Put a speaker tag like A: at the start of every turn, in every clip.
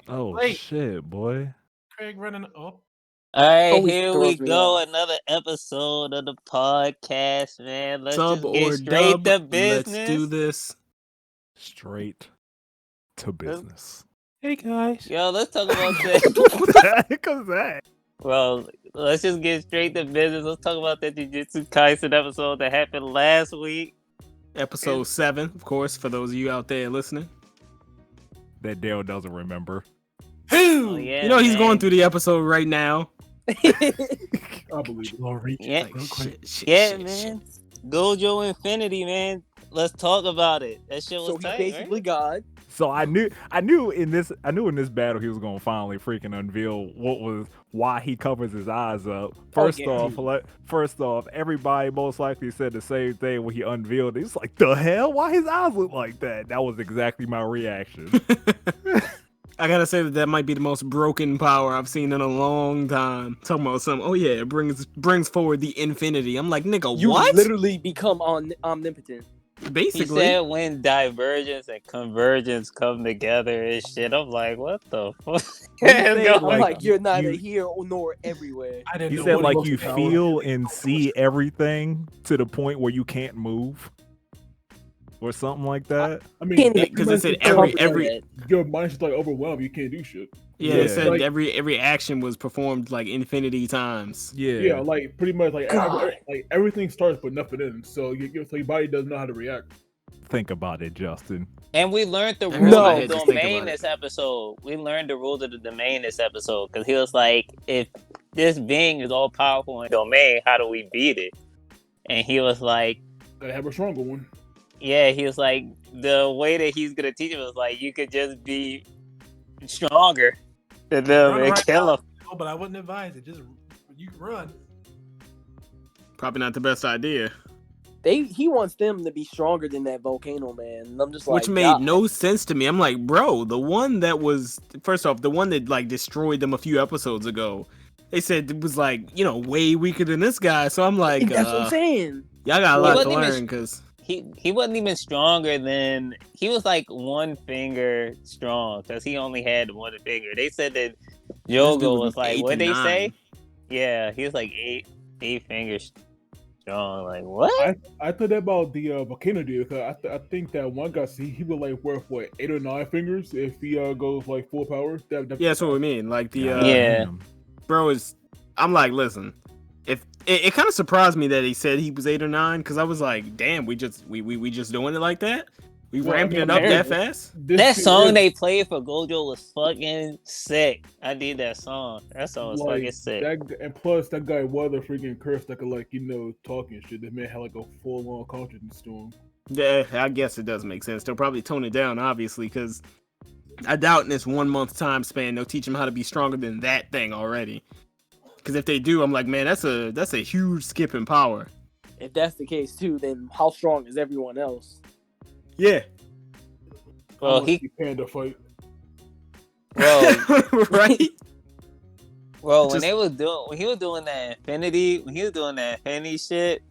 A: Oh
B: Wait,
A: shit, boy.
B: Craig running up.
C: All right,
D: Always
C: here we
D: throws me
C: go.
D: off.
C: Another episode of the podcast, man. Let's
E: Sub
C: just get
E: or
C: straight
E: dub,
C: to
E: let's do
C: business.
E: this.
A: Straight to business.
B: Hey guys.
C: Yo, let's talk about this.
A: What the heck is that?
C: Well, let's just get straight to business. Let's talk about that Jujutsu Kaisen episode that happened last week.
E: Episode 7, of course, for those of you out there listening.
A: That Dale doesn't remember.
C: Oh, yeah,
E: You know he's
C: man.
E: going through the episode right now.
B: I believe it. We'll reach
C: Yeah.
B: it real quick.
C: Yeah, man. Gojo Infinity, man. Let's talk about it. That shit was
D: So he's
C: tight,
D: basically
C: right?
D: God.
A: So I knew in this battle he was gonna finally freaking unveil why he covers his eyes up. First off, everybody most likely said the same thing when he unveiled it. It's like, the hell? Why his eyes look like that? That was exactly my reaction.
E: I gotta say that might be the most broken power I've seen in a long time. Talking about something, oh yeah, it brings forward the infinity. I'm like, nigga,
D: You
E: what?
D: literally become omnipotent.
C: He
E: Basically.
C: said when divergence and convergence come together and shit. I'm like, what the fuck?
D: I'm
A: Like,
D: like, you're neither
A: you-
D: here nor everywhere.
B: I didn't
A: He
B: know
A: said
B: what
A: like
B: most
A: you
B: power-
A: feel and see everything to the point where you can't move. Or something like that.
F: I mean,
D: Can't
F: that
E: because it said
F: pretty much
E: every-
F: like, your mind's just like overwhelmed. You can't do shit.
E: Yeah,
A: Yeah.
E: it said
F: Like-
E: every action was performed like infinity times.
F: Yeah, like pretty much like
D: God.
F: everything starts but nothing ends. So your body doesn't know how to react.
A: Think about it, Justin.
C: And we learned the
E: No.
C: rules
E: I
C: of
E: had
C: the
E: to think
C: domain
E: about it.
C: this episode. We learned the rules of the domain this episode because he was like, if this being is all powerful in domain, how do we beat it? And he was like,
F: Gotta have a stronger one.
C: yeah, he was like, the way that he's gonna teach him was like, you could just be stronger than them
B: Run
C: and
B: right
C: kill
B: now.
C: them.
B: No, but I wouldn't advise it. Just you can run.
E: Probably not the best idea.
D: He wants them to be stronger than that volcano man. And I'm just like,
E: Which made
D: God.
E: no sense to me. I'm like, bro, the one that was first off, the one that like destroyed them a few episodes ago. They said it was like, way weaker than this guy. So I'm like,
D: That's what I'm saying.
E: y'all got a
C: He
E: lot to
C: wasn't even-
E: learn because
C: He wasn't even stronger than he was like one finger strong because he only had one finger. They said that Yogo was like, what they say? Yeah, he was like eight fingers strong. Like what?
F: I thought that about the volcano dude. Cause I think that one guy, he would like worth what 8 or 9 fingers if he goes like full power.
E: Yeah, that's what we mean. Like the
C: Yeah.
A: Damn.
E: bro is. I'm like, listen. If it kind of surprised me that he said he was 8 or 9 because I was like, damn, we just doing it like that. We
F: Well, I
E: ramping
F: mean,
E: it up that
D: apparently.
E: fast.
C: That song they played for Gojo was fucking sick. I need that song. That song was fucking sick.
F: And plus, that guy was a freaking curse that could talk and shit. That man had like a full-on consciousness to him.
E: Yeah, I guess it does make sense. They'll probably tone it down, obviously, because I doubt in this 1 month time span they'll teach him how to be stronger than that thing already. Because if they do, I'm like, man, that's a huge skip in power.
D: If that's the case too, then how strong is everyone else?
E: Yeah,
C: Well,
F: He Panda fight.
E: right.
C: Bro,
E: Just-
C: when he was doing that infinity shit,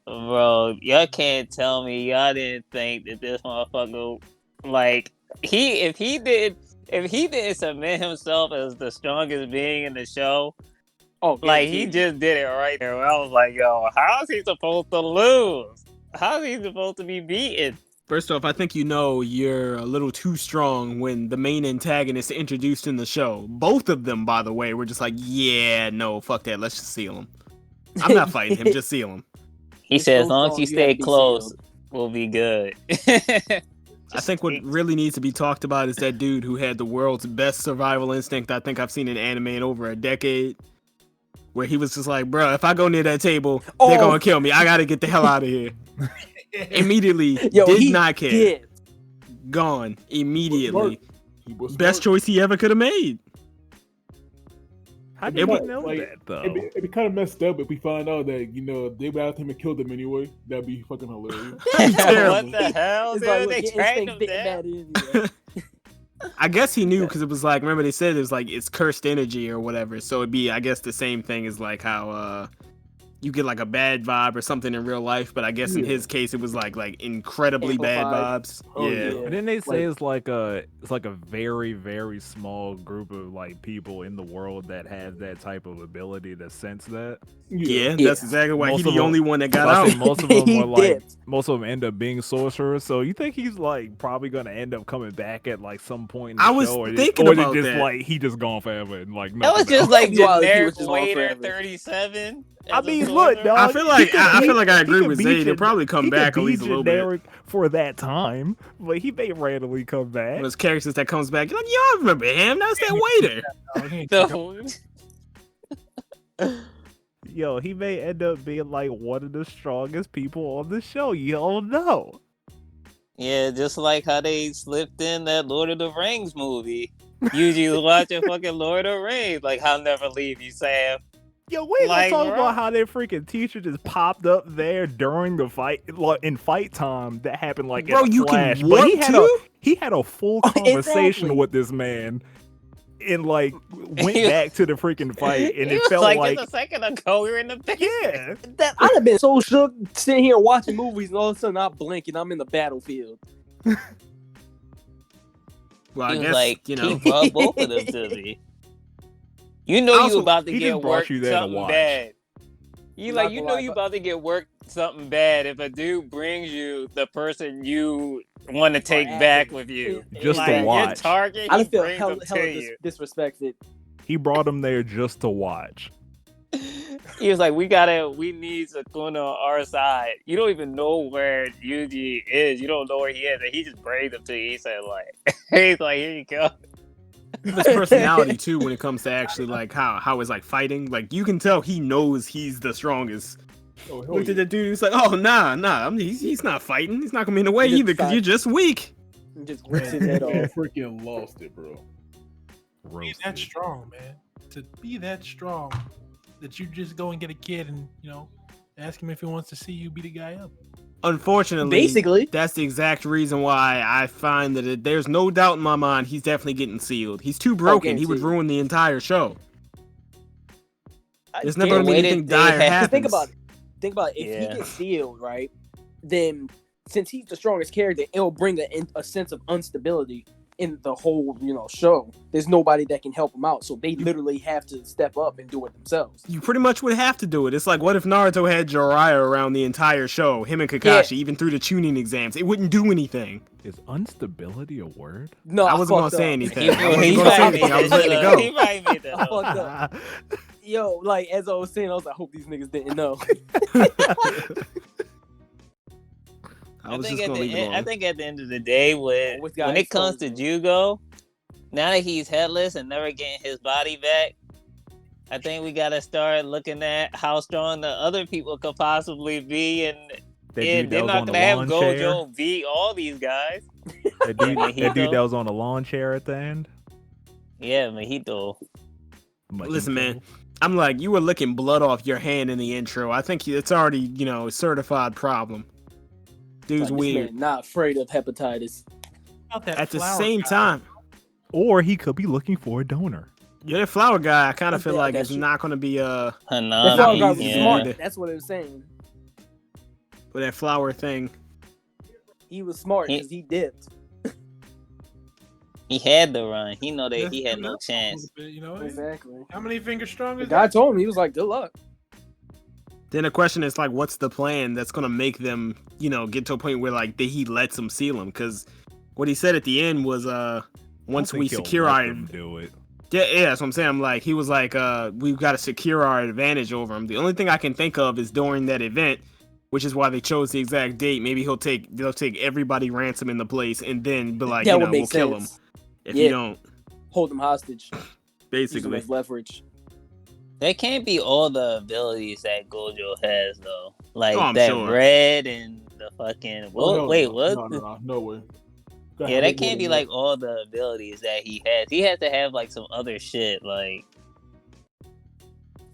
C: bro, y'all can't tell me y'all didn't think that this motherfucker, like, if he didn't submit himself as the strongest being in the show,
D: Oh,
C: like he just did it right there. I was like, yo, how is he supposed to lose? How is he supposed to be beaten?
E: First off, I think you're a little too strong when the main antagonist introduced in the show. Both of them, by the way, were just like, yeah, no, fuck that, let's just seal him. I'm not fighting him, just seal him.
C: He
D: He's
C: said,
D: so
C: as long as
D: strong,
C: you
D: you have
C: stay
D: to be
C: close,
D: sealed.
C: we'll be good.
E: I think what really needs to be talked about is that dude who had the world's best survival instinct I think I've seen in anime in over a decade. Where he was just like, bro, if I go near that table, they're
D: Oh.
E: gonna kill me. I gotta get the hell out of here. Immediately,
D: Yo,
E: did
D: he
E: not care.
D: did.
E: Gone immediately.
F: He was
E: Best
F: smart.
E: choice he ever could have made.
A: How
F: It
A: did we
F: would-
A: know
F: like,
A: that though?
F: It'd be kind of messed up if we find out that they went after him and killed him anyway. That'd be fucking hilarious.
E: Terrible.
C: What the hell,
D: It's
C: dude?
D: like, look,
C: They
D: your
C: tracked him
D: instincts
C: down.
D: didn't matter anyway.
E: I guess he knew because it was like, remember they said it was like it's cursed energy or whatever. So it'd be, I guess, the same thing as like how you get like a bad vibe or something in real life, but I guess in his case it was like incredibly bad
D: Amplified.
E: vibes.
D: Oh,
E: yeah.
D: yeah.
A: And then they say it's like a very, very small group of like people in the world that have that type of ability to sense that.
E: Yeah, that's exactly why
A: Most
E: he's
A: of
E: the
A: them-
E: only one that got
A: I
E: out.
A: think most of them
D: He
A: were like
D: dipped.
A: most of them end up being sorcerers. So you think he's like probably gonna end up coming back at like some point in the
E: I was
A: show,
E: thinking
A: or is it
E: about
A: just
E: that.
A: like he just gone forever and like
C: That was
A: nothing
C: just
A: else?
C: like
D: Well, he
C: generic
D: was just on
C: waiter
D: forever.
C: 37.
A: I
C: as a
A: mean, look,
C: sorcerer.
A: dog.
E: I feel like I feel like I
A: he
E: agree
A: could
E: with
A: be
E: Zayd. He'll probably come
A: he could
E: back at
A: be
E: least a little bit.
A: generic for that time, but he may randomly come back.
E: Those characters that comes back, you're like, yo, I remember him. That's that waiter.
C: So,
A: Yo, he may end up being like one of the strongest people on the show. You don't know.
C: yeah, just like how they slipped in that Lord of the Rings movie. Usually watching fucking Lord of the Rings, like I'll never leave you, Sam.
A: Yo, we ain't
C: Like,
A: gonna talk
C: bro.
A: about how their freaking teacher just popped up there during the fight, like, in fight time that happened like
E: Bro,
A: in a
E: you
A: flash.
E: can
A: But
E: warp too?
A: he had a full conversation
D: Exactly.
A: with this man, and like went back to the freaking fight, and
C: He
A: it
C: was
A: felt
C: like,
A: like
C: just a second ago we were in the basement.
A: yeah.
D: I'd have been so shook sitting here watching movies, and all of a sudden I blink and I'm in the battlefield.
E: Well, I
C: He was
E: guess
C: like,
E: you
C: he
E: know.
C: brought both of them to me. You know
E: Also,
C: you about to
A: he
C: get
A: just brought
C: worked
A: you there to
C: something
A: watch.
C: bad. You
D: Not
C: like you
D: gonna
C: know
D: lie,
C: you
D: but-
C: about to get worked something bad if a dude brings you the person you want to take
D: after
C: back
D: you.
C: with you.
A: Just
C: like,
A: to
C: your
A: watch.
C: target,
D: I'd
C: he
D: have felt
C: brings
D: hella
C: them to you.
D: disrespected.
A: He brought him there just to watch.
C: He was like, we need Sakuna on our side. You don't even know where Yuji is. You don't know where he is. And he just brings him to you. He said, like, he's like, here you go.
E: His personality too, when it comes to actually like how it's like fighting. Like you can tell he knows he's the strongest.
F: Oh, hell
E: Looked
F: yeah.
E: at the dude, he's like, oh nah, he's not fighting. He's not gonna be in the way
D: He just
E: either because you're just weak.
D: And just rips his head
F: Man,
D: off.
F: freaking lost it, bro.
B: Be
A: Roasted.
B: that strong, man. To be that strong that you just go and get a kid and ask him if he wants to see you beat a guy up.
E: Unfortunately,
D: Basically.
E: that's the exact reason why I find that there's no doubt in my mind he's definitely getting sealed. He's too broken. He would
D: guaranteed.
E: ruin the entire show.
D: I
E: There's never gonna be
C: Waited,
E: anything
C: they
E: dire
C: had-
E: happens.
D: Think about it. If
C: Yeah.
D: he gets sealed, right, then since he's the strongest character, it'll bring a sense of instability in the whole show. There's nobody that can help him out, so they literally have to step up and do it themselves.
E: You pretty much would have to do it. It's like, what if Naruto had Jiraiya around the entire show, him and Kakashi, even through the tuning exams? It wouldn't do anything.
A: Is instability a word?
D: No,
E: I wasn't gonna
D: fucked
E: say
D: up.
E: anything. I wasn't gonna say anything. I was letting it go.
C: He might made that
D: I
C: up.
D: fucked up. Yo, like as I was saying, I was like, I hope these niggas didn't know.
E: I was just gonna leave it
C: I
E: alone.
C: think at the end of the day, when
D: Always got
C: when it comes to
D: exposed,
C: Jugo, now that he's headless and never getting his body back, I think we gotta start looking at how strong the other people could possibly be, and
A: That
C: they're
A: dude that was
C: not
A: on the
C: gonna have
A: lawn chair.
C: Gojo beat all these guys.
A: That dude
C: Mahito.
A: that was on the lawn chair at the end.
C: Yeah, Mahito.
E: Listen, man. I'm like, you were licking blood off your hand in the intro. I think it's already, a certified problem. Dude's
D: Like, this
E: weird.
D: man not afraid of hepatitis.
B: About that
E: At the
B: flower
E: same
B: guy.
E: time,
A: Or he could be looking for a donor.
E: yeah, that flower guy, I kind of feel
D: Yeah,
E: like
D: that
E: it's
D: shit.
E: not going to be
D: That
C: Hanami.
D: flower guy was
E: easy.
D: smart.
E: Yeah.
D: That's what it was saying.
E: with that flower thing.
D: He was smart because he dipped.
C: He had to run. He know that
B: Just
C: he had
B: give it
C: no
B: up a
C: chance.
B: little bit,
D: Exactly.
B: How many fingers strong
D: The
B: is
D: guy
B: that?
D: told him, he was like, good luck.
E: Then the question is like, what's the plan that's going to make them, get to a point where like he lets them seal him? Because what he said at the end was, once we secure our
A: do it.
E: yeah, that's what I'm saying. I'm like, he was like, we've got to secure our advantage over him. The only thing I can think of is during that event, which is why they chose the exact date. Maybe they'll take everybody ransom in the place and then be like,
D: That would
E: we'll
D: make
E: kill him
D: sense.
E: if
D: Yeah.
E: you don't.
D: Hold him hostage. Use him
E: Basically,
D: as leverage.
C: There can't be all the abilities that Gojo has though. Like
E: Oh, I'm
C: that
E: sure.
C: red and the fucking wait, what?
F: No way. Gotta
C: Yeah,
F: have
C: that
F: way
C: can't
F: more
C: be
F: than
C: like all the abilities that he has. He has to have like some other shit like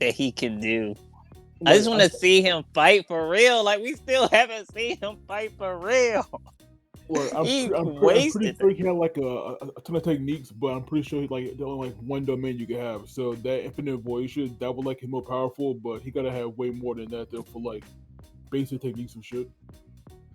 C: that he can do. I just want to see him fight for real. Like we still haven't seen him fight for real.
F: Look, I'm pretty
C: wasted
F: sure he had like a ton of techniques, but I'm pretty sure like there's only like one domain you can have. So that infinite voyage that would like him more powerful, but he gotta have way more than that though for like basic techniques and shit.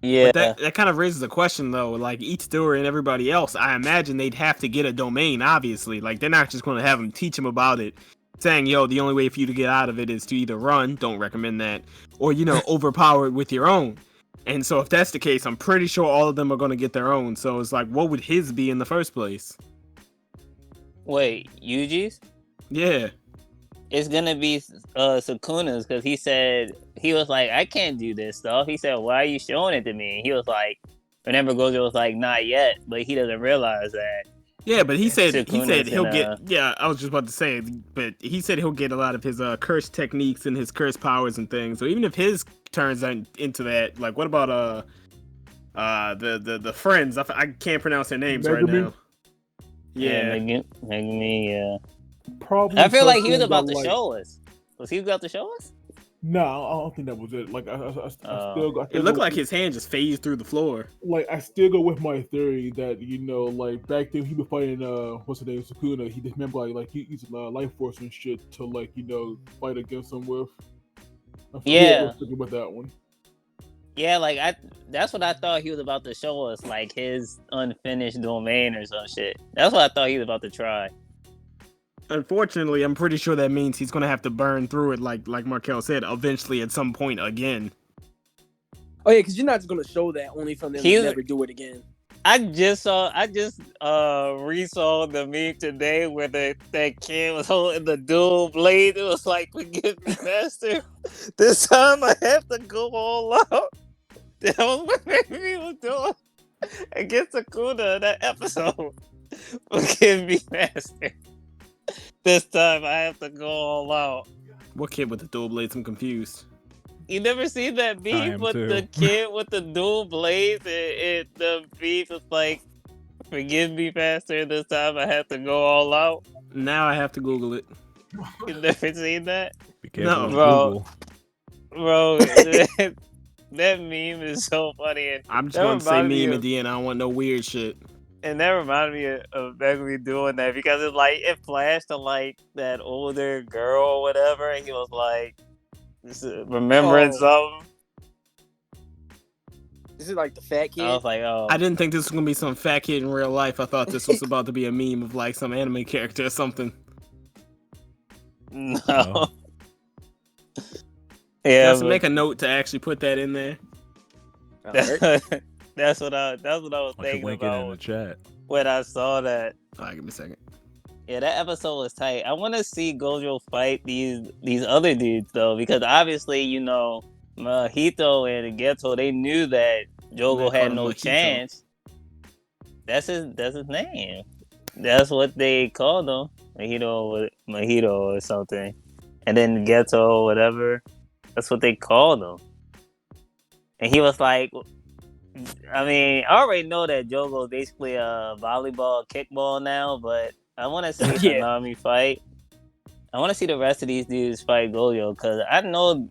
C: Yeah.
E: But that kind of raises a question though. Like Itadori and everybody else, I imagine they'd have to get a domain. Obviously, like they're not just going to have him teach him about it, saying, "Yo, the only way for you to get out of it is to either run, don't recommend that, or overpower it with your own." And so if that's the case, I'm pretty sure all of them are going to get their own. So it's like, what would his be in the first place?
C: Wait, Yuji's?
E: Yeah.
C: It's gonna be Sukuna's because he was like, I can't do this stuff. He said, why are you showing it to me? And he was like, remember Gojo was like, not yet, but he doesn't realize that.
E: Yeah, but he said he'll
C: gonna...
E: get. Yeah, I was just about to say, but he said he'll get a lot of his curse techniques and his curse powers and things. So even if his turns into that, like, what about the friends? I can't pronounce their names right now. Yeah,
C: Megumi, yeah.
F: Probably.
C: I feel like he was about to show us. Was he about to show us?
F: No, I don't think that was it. Like I still go.
E: It looked like his hand just phased through the floor.
F: Like I still go with my theory that like back then he was fighting what's his name, Sukuna. He dismembered like he used life force and shit to like fight against him with.
C: Yeah.
F: With that one.
C: Yeah, like that's what I thought he was about to show us, like his unfinished domain or some shit. That's what I thought he was about to try.
E: Unfortunately, I'm pretty sure that means he's gonna have to burn through it, like Markel said, eventually at some point again.
D: Oh yeah, because you're not just gonna show that only from them to never do it again.
C: I just re-saw the meme today where that kid was holding the dual blade. It was like, forgive me, master. This time I have to go all out. That was what Megumi was doing against Sukuna in that episode. Forgive me, master. This time I have to go all out.
E: What kid with the dual blades? I'm confused.
C: You never seen that beef with the kid with the dual blades? The beef is like, forgive me, master. This time I have to go all out.
E: Now I have to Google it.
C: You never seen that?
E: No,
C: bro. That meme is so funny. And
E: I'm just gonna say meme at the end. I don't want no weird shit.
C: And that reminded me of Megumi doing that because it flashed to like that older girl or whatever, and he was like remembering something.
D: Is it like the fat kid?
C: I was like, oh.
E: I didn't think this was gonna be some fat kid in real life. I thought this was about to be a meme of like some anime character or something.
C: No. Yeah,
E: let's make a note to actually put that in there.
C: That's what I was thinking about
A: in the chat
C: when I saw that.
E: All right, give me a second.
C: Yeah, that episode was tight. I want to see Gojo fight these other dudes though, because obviously Mahito and Geto, they knew that Jogo had no chance. That's his name. That's what they called him, Mahito or something, and then Geto, whatever. That's what they called him. And he was like, I mean, I already know that Jogo is basically a volleyball, kickball now, but I want to see Hanami fight. I want to see the rest of these dudes fight Gojo, because I know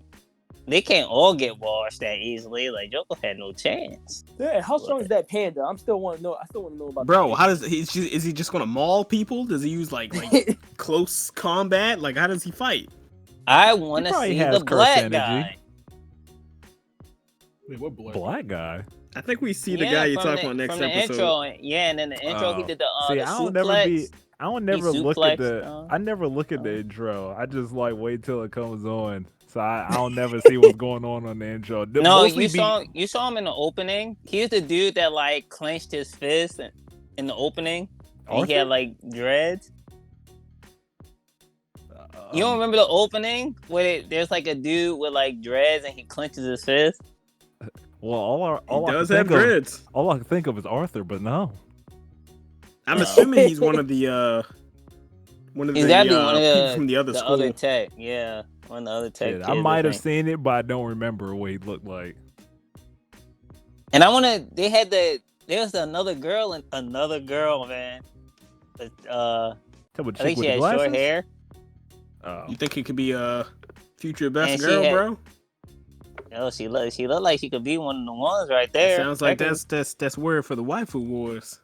C: they can't all get washed that easily. Like, Jogo had no chance.
D: Yeah, how strong is that panda? I still want to know about
E: Bro, how does is he just going to maul people? Does he use like close combat? Like, how does he fight?
C: I want to see the black guy.
F: Wait, what
A: black guy?
E: I think we see the guy you're talking about next episode.
C: Intro, and then the intro he did the
A: see,
C: the
A: I
C: suplex.
A: I never look at the intro. I just like wait till it comes on. So I don't never see what's going on the intro.
C: No, you saw him in the opening. He's the dude that like clenched his fist in the opening. He had like dreads. You don't remember the opening where there's like a dude with like dreads and he clenches his fist?
A: Well, all
E: he does have dreads.
A: All I can think of is Arthur, but no.
E: I'm assuming he's one of the people from the other school.
C: Other tech, yeah, one of the other tech.
A: Yeah, I might have seen it, but I don't remember what he looked like.
C: And there was another girl, man. I think she had short hair.
E: You think it could be a future best girl, bro?
C: Yo, she look like she could be one of the ones right there.
E: Sounds like that's word for the waifu wars.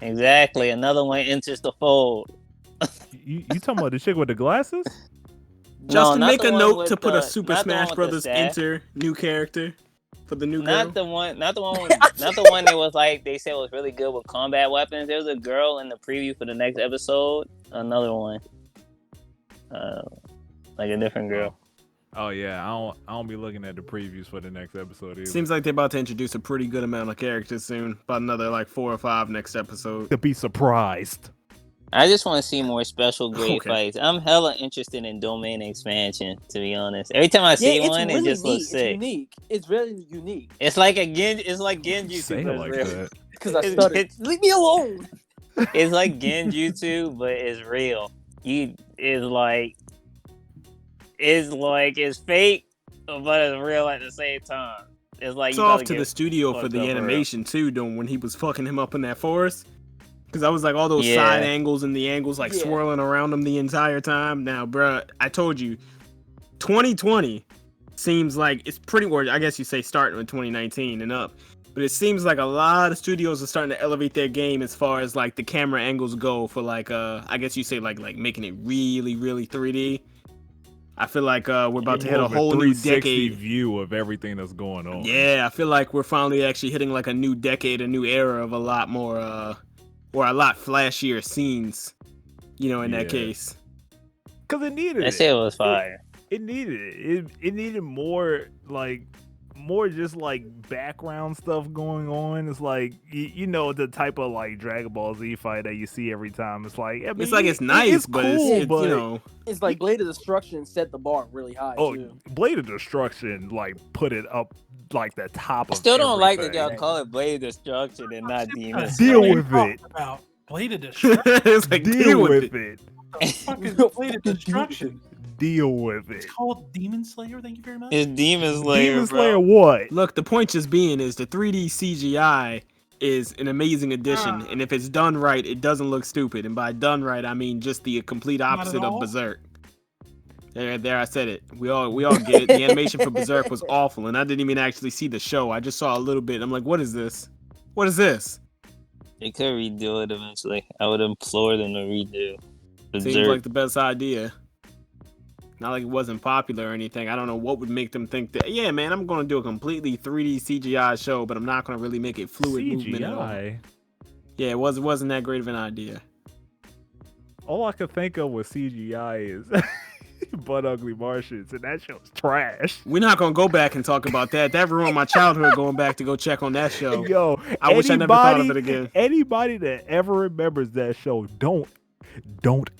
C: Exactly. Another one enters the fold.
A: You talking about the chick with the glasses?
E: Justin,
C: not
E: make
C: the
E: a
C: one
E: note
C: with
E: to put
C: the-
E: a Super
C: not the one
E: Smash
C: with the
E: Brothers
C: staff.
E: enter new character for the new
C: Not
E: girl.
C: not the one that was like they said was really good with combat weapons. There was a girl in the preview for the next episode. Another one, like a different girl.
A: Oh yeah, I don't be looking at the previews for the next episode either.
E: Seems like they're about to introduce a pretty good amount of characters soon. About another like 4 or 5 next episode.
A: to be surprised.
C: I just want to see more special great
E: Okay.
C: fights. I'm hella interested in domain expansion, to be honest. Every time I see
D: it's
C: one,
D: really
C: it just
D: neat.
C: looks
D: It's
C: sick.
D: unique. It's really unique.
C: It's like Genjutsu,
A: Say it
C: but it's
A: like
C: real.
A: that.
D: Because I
C: It's-
D: started.
C: it's-
D: Leave me alone.
C: It's like Genjutsu, but it's real. It's fake, but it's real at the same time. It's like
E: It's
C: you
E: off
C: gotta
E: to the
C: get
E: studio for
C: fucked
E: the
C: up for real.
E: animation too, though, when he was fucking him up in that forest. Because I was like all those
C: Yeah.
E: side angles and the angles like
D: Yeah.
E: swirling around him the entire time. Now, bruh, I told you, 2020 seems like it's pretty, or I guess you say starting with 2019 and up. But it seems like a lot of studios are starting to elevate their game as far as like the camera angles go for like I guess you say like making it really, really 3D. I feel like we're about to hit a
A: More of
E: whole new
A: 360
E: decade.
A: view of everything that's going on.
E: Yeah, I feel like we're finally actually hitting like a new decade, a new era of a lot more or a lot flashier scenes, in that
A: Yeah.
E: case.
A: Cause it needed
C: That
A: it.
C: shit was fire.
A: It needed it. It needed more just like background stuff going on. It's like the type of like Dragon Ball Z fight that you see every time. It's like I mean,
E: It's like it's nice,
A: it's
E: but
A: cool,
E: it's
A: but
D: It's like Blade of Destruction set the bar really high too.
A: Blade of Destruction like put it up like the top
C: I
A: of.
C: still don't like that
A: everything.
C: y'all call it Blade Destruction and not Demon
A: Deal
C: Slayer.
A: with it.
B: About Blade of Destruction.
E: It's like
A: Deal with it.
B: The fuck is Blade of Destruction?
A: Deal with it.
B: It's called Demon Slayer. Thank you very much.
C: It's Demon Slayer,
A: Demon
C: bro.
A: Slayer what?
E: Look, the point just being is the 3D CGI is an amazing addition, and if it's done right, it doesn't look stupid. And by done right, I mean just the complete
B: Not at
E: opposite of
B: all?
E: Berserk. There, I said it. We all get it. The animation for Berserk was awful, and I didn't even actually see the show. I just saw a little bit. I'm like, what is this? What is this?
C: They could redo it eventually. I would implore them to redo
E: Seems
C: Berserk.
E: like the best idea. Not like it wasn't popular or anything. I don't know what would make them think that. Yeah, man, I'm gonna do a completely 3D CGI show, but I'm not gonna really make it fluid movement at all.
A: CGI.
E: Yeah, it wasn't that great of an idea.
A: All I could think of with CGI is Butt Ugly Martians, and that show's trash.
E: We're not gonna go back and talk about that. That ruined my childhood going back to go check on that show.
A: Yo,
E: I wish I never thought of it again.
A: Anybody that ever remembers that show, don't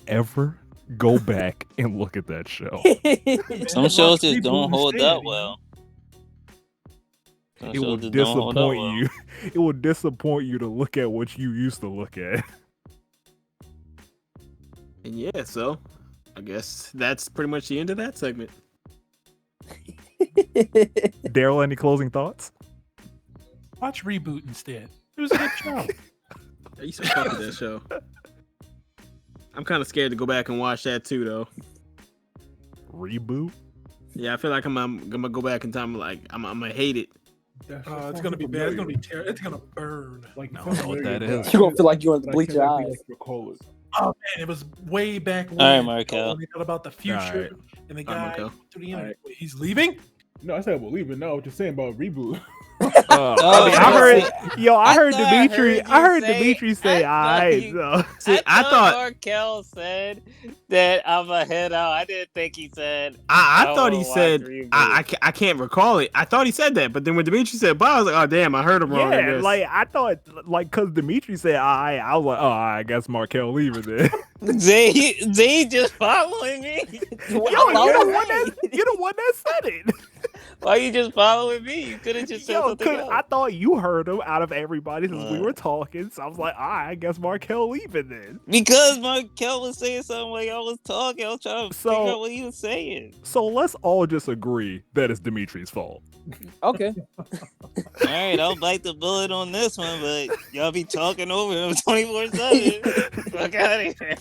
A: ever go back and look at that show.
C: Some shows just
B: People
C: don't hold
B: understand,
C: up well. Some
A: It will
C: shows just don't hold up
A: disappoint
C: well.
A: you. It will disappoint you to look at what you used to look at.
E: And yeah, so I guess that's pretty much the end of that segment.
A: Daryl, any closing thoughts?
B: Watch Reboot instead. It was a good show.
E: I used to fuck with that show. I'm kind of scared to go back and watch that too, though.
A: Reboot?
E: Yeah, I feel like I'm gonna go back in time. Like I'm gonna hate it.
B: It's gonna be bad. It's gonna be terrible. It's gonna burn.
F: Like,
A: I don't know what that is.
D: You're gonna feel like you want to
F: but I
D: bleach
F: can't,
D: your
F: like,
D: eyes.
F: recall it.
B: Oh man, it was way back when.
C: All right, Markel.
B: When they thought about the future
A: Alright.
B: and the
E: All right,
B: guy
E: Markel.
B: to the end. Wait, he's leaving.
F: No, I said I believe it. No, what you're saying about reboot.
C: Oh,
A: I heard,
C: see,
A: I heard
C: thought I
A: Dimitri.
C: heard
A: I
C: you
A: heard
C: say-
A: Dimitri say,
C: I thought
A: "Alright."
C: you-
A: So.
E: See, I thought
C: Markel said that I'm a head out. I didn't think he said.
E: I
C: I
E: thought he
C: wanna watch
E: said
C: Reboot.
E: I can't recall it. I thought he said that, but then when Dimitri said, "But," I was like, "Oh damn, I heard him wrong." I
A: Yeah,
E: guess.
A: like I thought, like, cause Dimitri said, I was like, oh, I guess Markel leaving then.
C: Zay just following me.
A: Yo, you're the one that said it.
C: Why you just following me? You could have just said
A: Yo,
C: something
A: cause
C: else.
A: I thought you heard him out of everybody since we were talking. So I was like, I guess Markel leaving then.
C: Because Markel was saying something while y'all was talking. I was trying to figure out what he was saying.
A: So let's all just agree that it's Dimitri's fault.
D: Okay.
C: All right, I'll bite the bullet on this one, but y'all be talking over him 24/7. Fuck out of here.